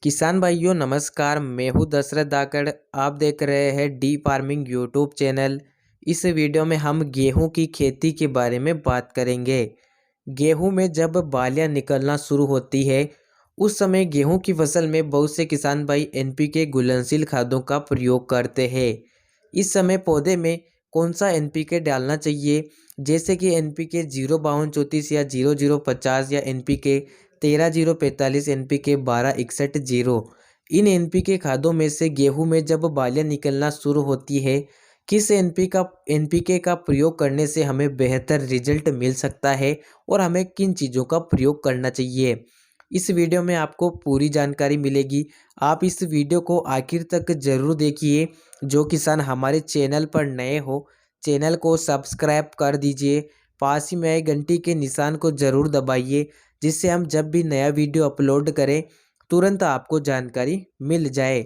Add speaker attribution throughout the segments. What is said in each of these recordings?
Speaker 1: किसान भाइयों नमस्कार। मैं हूँ दशरथ दाकड़। आप देख रहे हैं डी फार्मिंग यूट्यूब चैनल। इस वीडियो में हम गेहूं की खेती के बारे में बात करेंगे। गेहूं में जब बालियां निकलना शुरू होती है उस समय गेहूं की फसल में बहुत से किसान भाई एनपीके घुलनशील खादों का प्रयोग करते हैं। इस समय पौधे में कौन सा एनपीके डालना चाहिए, जैसे कि एनपीके 05234 या 0050 या एनपीके 13045, एनपीके 1261 इन एनपीके खादों में से गेहूं में जब बालियां निकलना शुरू होती है किस एनपीके का प्रयोग करने से हमें बेहतर रिजल्ट मिल सकता है और हमें किन चीज़ों का प्रयोग करना चाहिए। इस वीडियो में आपको पूरी जानकारी मिलेगी। आप इस वीडियो को आखिर तक ज़रूर देखिए। जो किसान हमारे चैनल पर नए हो चैनल को सब्सक्राइब कर दीजिए, पास ही में आए घंटी के निशान को ज़रूर दबाइए, जिससे हम जब भी नया वीडियो अपलोड करें तुरंत आपको जानकारी मिल जाए।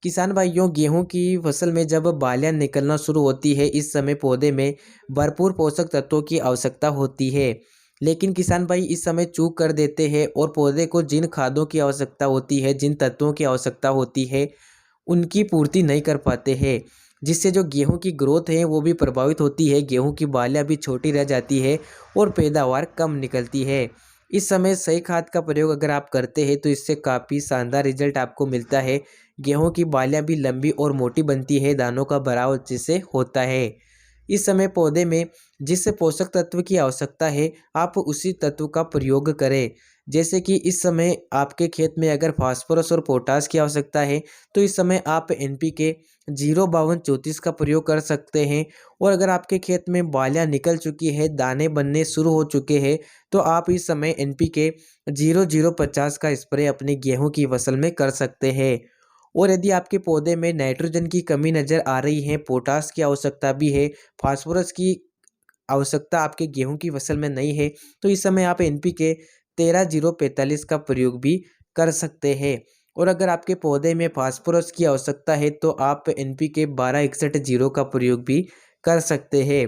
Speaker 1: किसान भाइयों, गेहूं की फसल में जब बालियां निकलना शुरू होती है इस समय पौधे में भरपूर पोषक तत्वों की आवश्यकता होती है, लेकिन किसान भाई इस समय चूक कर देते हैं और पौधे को जिन खादों की आवश्यकता होती है, जिन तत्वों की आवश्यकता होती है, उनकी पूर्ति नहीं कर पाते हैं, जिससे जो गेहूं की ग्रोथ है वो भी प्रभावित होती है। गेहूं की बालियां भी छोटी रह जाती है और पैदावार कम निकलती है। इस समय सही खाद का प्रयोग अगर आप करते हैं तो इससे काफ़ी शानदार रिजल्ट आपको मिलता है। गेहूं की बालियां भी लंबी और मोटी बनती है, दानों का भराव अच्छे से होता है। इस समय पौधे में जिस पोषक तत्व की आवश्यकता है आप उसी तत्व का प्रयोग करें। जैसे कि इस समय आपके खेत में अगर फास्फोरस और पोटास की आवश्यकता है तो इस समय आप एनपीके 05234 का प्रयोग कर सकते हैं। और अगर आपके खेत में बालियां निकल चुकी है, दाने बनने शुरू हो चुके हैं, तो आप इस समय एनपीके 0050 का स्प्रे अपनी गेहूं की फसल में कर सकते हैं। और यदि आपके पौधे में नाइट्रोजन की कमी नज़र आ रही है, पोटास की आवश्यकता भी है, फास्फोरस की आवश्यकता आपके गेहूं की फसल में नहीं है, तो इस समय आप एनपीके 13045 का प्रयोग भी कर सकते हैं। और अगर आपके पौधे में फास्फोरस की आवश्यकता है तो आप एनपीके 1261 का प्रयोग भी कर सकते हैं।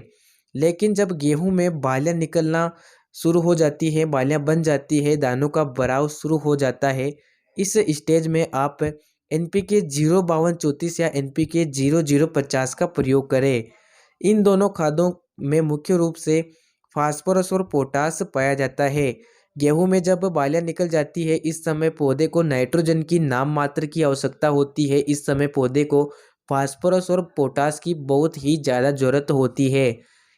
Speaker 1: लेकिन जब गेहूं में बालियां निकलना शुरू हो जाती है, बालियां बन जाती है, दानों का भराव शुरू हो जाता है, इस स्टेज में आप एनपीके 05234 या एनपीके 0050 का प्रयोग करें। इन दोनों खादों में मुख्य रूप से फास्फोरस और पोटास पाया जाता है। गेहूं में जब बालियां निकल जाती है इस समय पौधे को नाइट्रोजन की नाम मात्र की आवश्यकता होती है। इस समय पौधे को फास्फोरस और पोटास की बहुत ही ज़्यादा जरूरत होती है।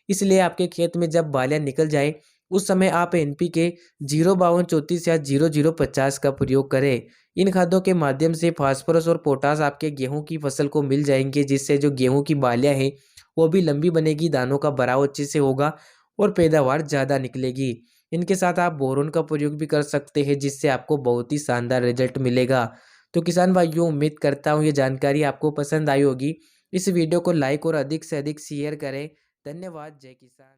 Speaker 1: इसलिए आपके खेत में जब बालियां निकल जाए उस समय आप एनपीके 05234 या 0050 का प्रयोग करें। इन खादों के माध्यम से फास्फोरस और पोटास आपके गेहूं की फसल को मिल जाएंगे, जिससे जो गेहूं की बालियां हैं वो भी लंबी बनेगी, दानों का भराव अच्छे से होगा और पैदावार ज़्यादा निकलेगी। इनके साथ आप बोरोन का प्रयोग भी कर सकते हैं, जिससे आपको बहुत ही शानदार रिजल्ट मिलेगा। तो किसान भाइयों, उम्मीद करता हूँ ये जानकारी आपको पसंद आई होगी। इस वीडियो को लाइक और अधिक से अधिक शेयर करें। धन्यवाद। जय किसान।